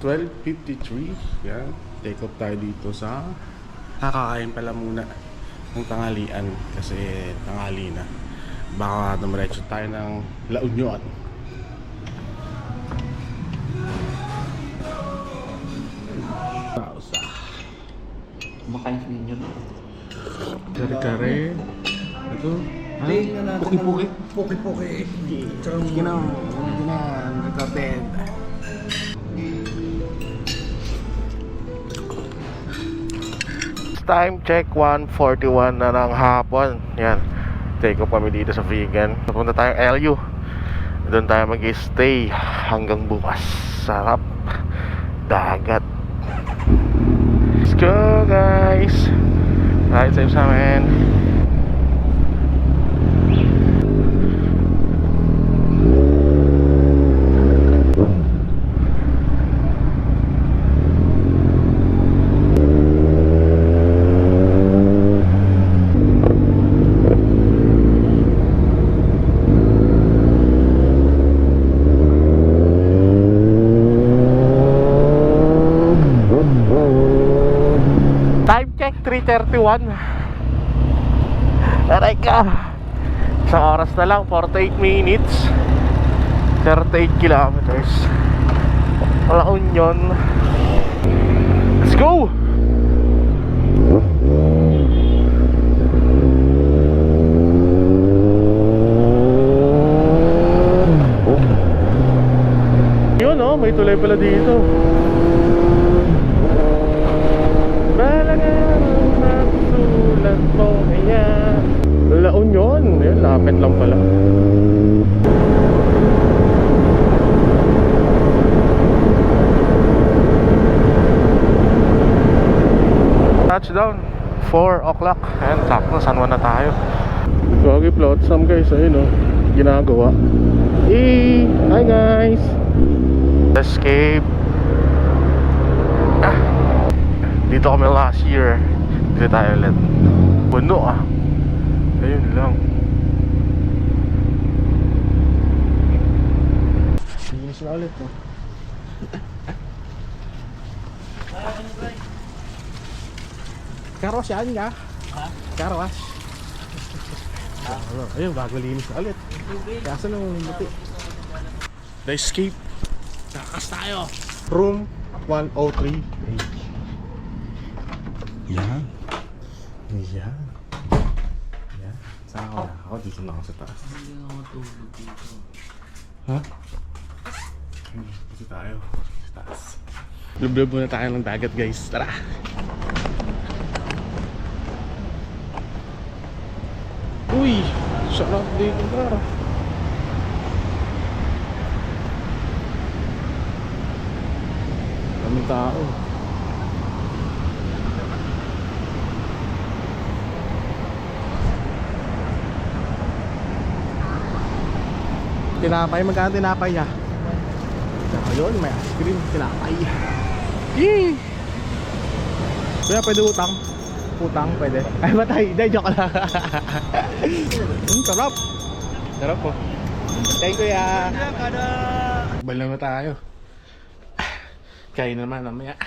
12:53. Yan. Take off tayo dito sa kakakain pala muna ng tanghalian kasi tanghali na. Baka dumiretso tayo ng La Union. Pausa. Kumakain sa ninyo. Kare-kare. Ito. Ha? Puki-puki. Puki-puki. Sige na. Sige na. Recorded. Time check 1:41 na ng hapon. Yan. Take off kami dito sa vegan. Napunta tayong LU. Doon tayo mag-stay hanggang bukas. Sarap. Dagat. Let's go guys. Ride safe sa amin. Time check 3:31. Aray ka. Isang oras na lang, 48 minutes, 38 kilometers. La Union. Let's go. Yun oh, may tulay pala dito. Sulat mo kaya La Union. Yun, lapit lang pala. Touchdown 4 o'clock. Ayan, sakto, San Juan na tayo. Gagi plot some guys, ayun o, ginagawa. Hi guys. Escape. Dito kami last year. Dito tayo ulit. Puno ah. Ayun lang. Linis na ulit oh. Carwash yan ka? Ha? Carwash. Ayun, bago linis na ulit. Kaso nung buti. The Escape. Takas tayo. Room 103. Yan. Yan. Yan. Saan ako na? Ako dito na ako sa taas. Hindi ako matulog dito. Ha? Dito tayo. Sa taas. Lublob muna tayo ng dagat guys. Tara! Uy! Sarap dito ka. Daming tao. Tinapay, magkano tinapay ha? Ayun, may ice cream, tinapay. Yee! Kuya, pwede utang? Utang, pwede. Ay, matay, hindi, joke lang. Sarap. Sarap po. Thank you, kuya. Bala na tayo. Kain naman namaya.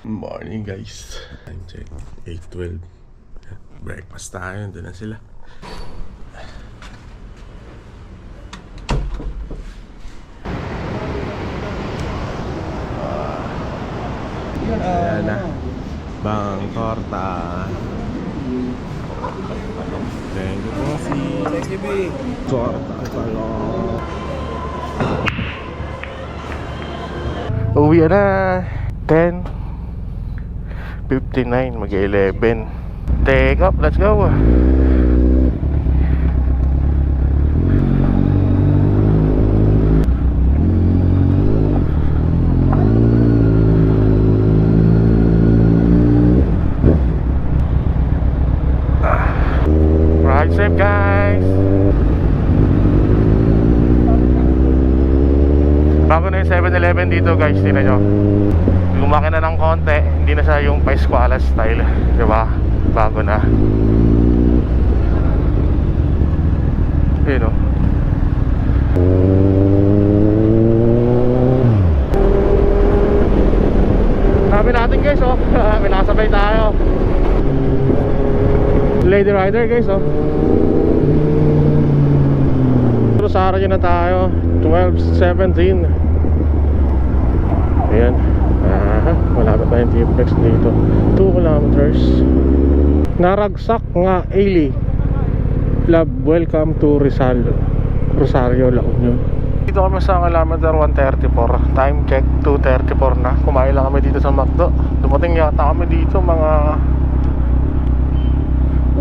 Morning guys. Time check 8:12. Breakfast tayo, doon na sila. Ayan na. Bang torta. Thank you po si torta pala. Uwi na. 10:59, mag-11. Take up, let's go. Ride safe guys. Bago na yung 7-Eleven dito guys, tingnan nyo. Lumaki na ng konti, hindi na siya yung Paiskuala style, diba? Bago na. Yun o. Sabi natin guys, oh. May nakasabay tayo. Lady Rider guys, oh. Rosario na tayo. 12:17. Ayan. Malapit na yung T-Flex dito. 2 kilometers. Naragsak nga Ailey. Love, welcome to Rizal, Rosario, La Union. Dito kami sa kilometer 134. Time check 2:34 na. Kumain lang kami dito sa McDo. Dumating yata kami dito mga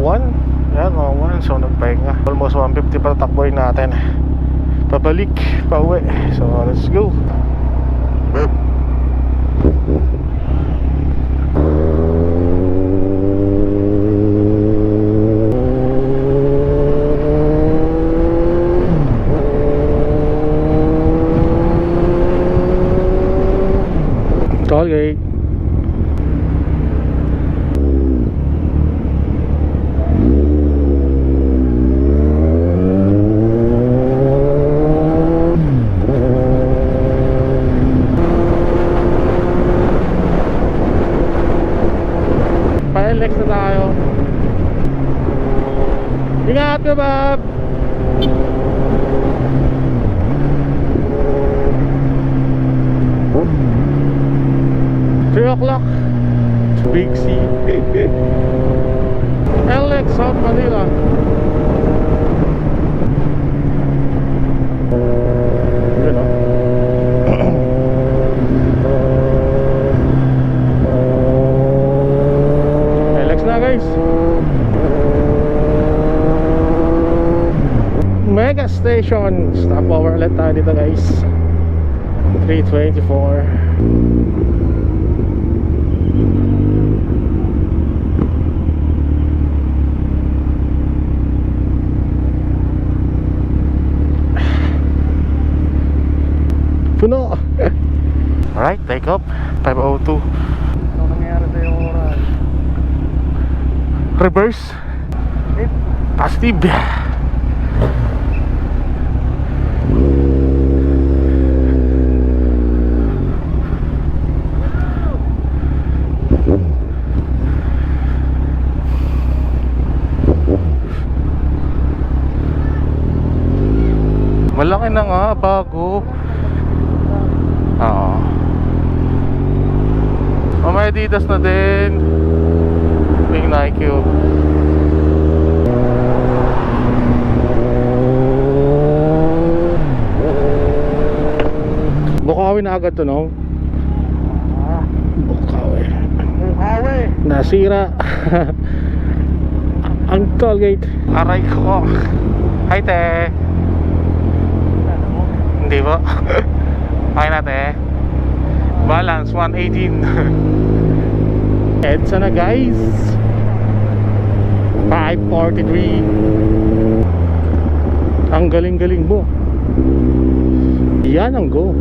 1. Yan mga 1. So nagpahinga. Almost 150 pa takboy natin. Pabalik, pauwi. So let's go. Tollgate. Pa-LX na tayo. Ingat ka, Bob! O'clock, Big C. LX South Manila. Yun, oh. LX na guys. Mega Station. Stop over ulit tayo dito guys. 324. Puno. Alright, take up 5:02. Ano nangyari sa'yo oras? Reverse. Positive. Malaki na nga, bago. Oo. May Adidas na din. May Nike. Bukawi na agad to, no? Bukawi. Nasira. Ang tollgate. Aray ko. Hi, te. Hindi ba? Okay na, te. Balance 118. EDSA na guys. 5:43. Ang galing-galing mo. Yan ang go.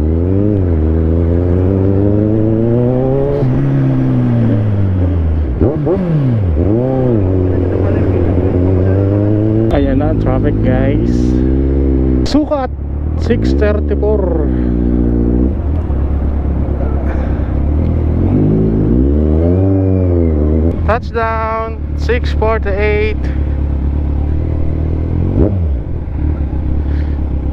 Ayan na ang traffic guys. Sukat 6:34. Touchdown 6:48.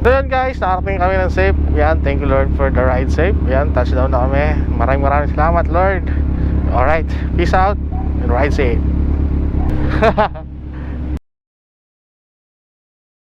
So yun guys, nakarating kami ng safe. Yan, thank you Lord for the ride safe. Yan, touchdown na kami. Maraming salamat Lord. Alright, peace out and ride safe.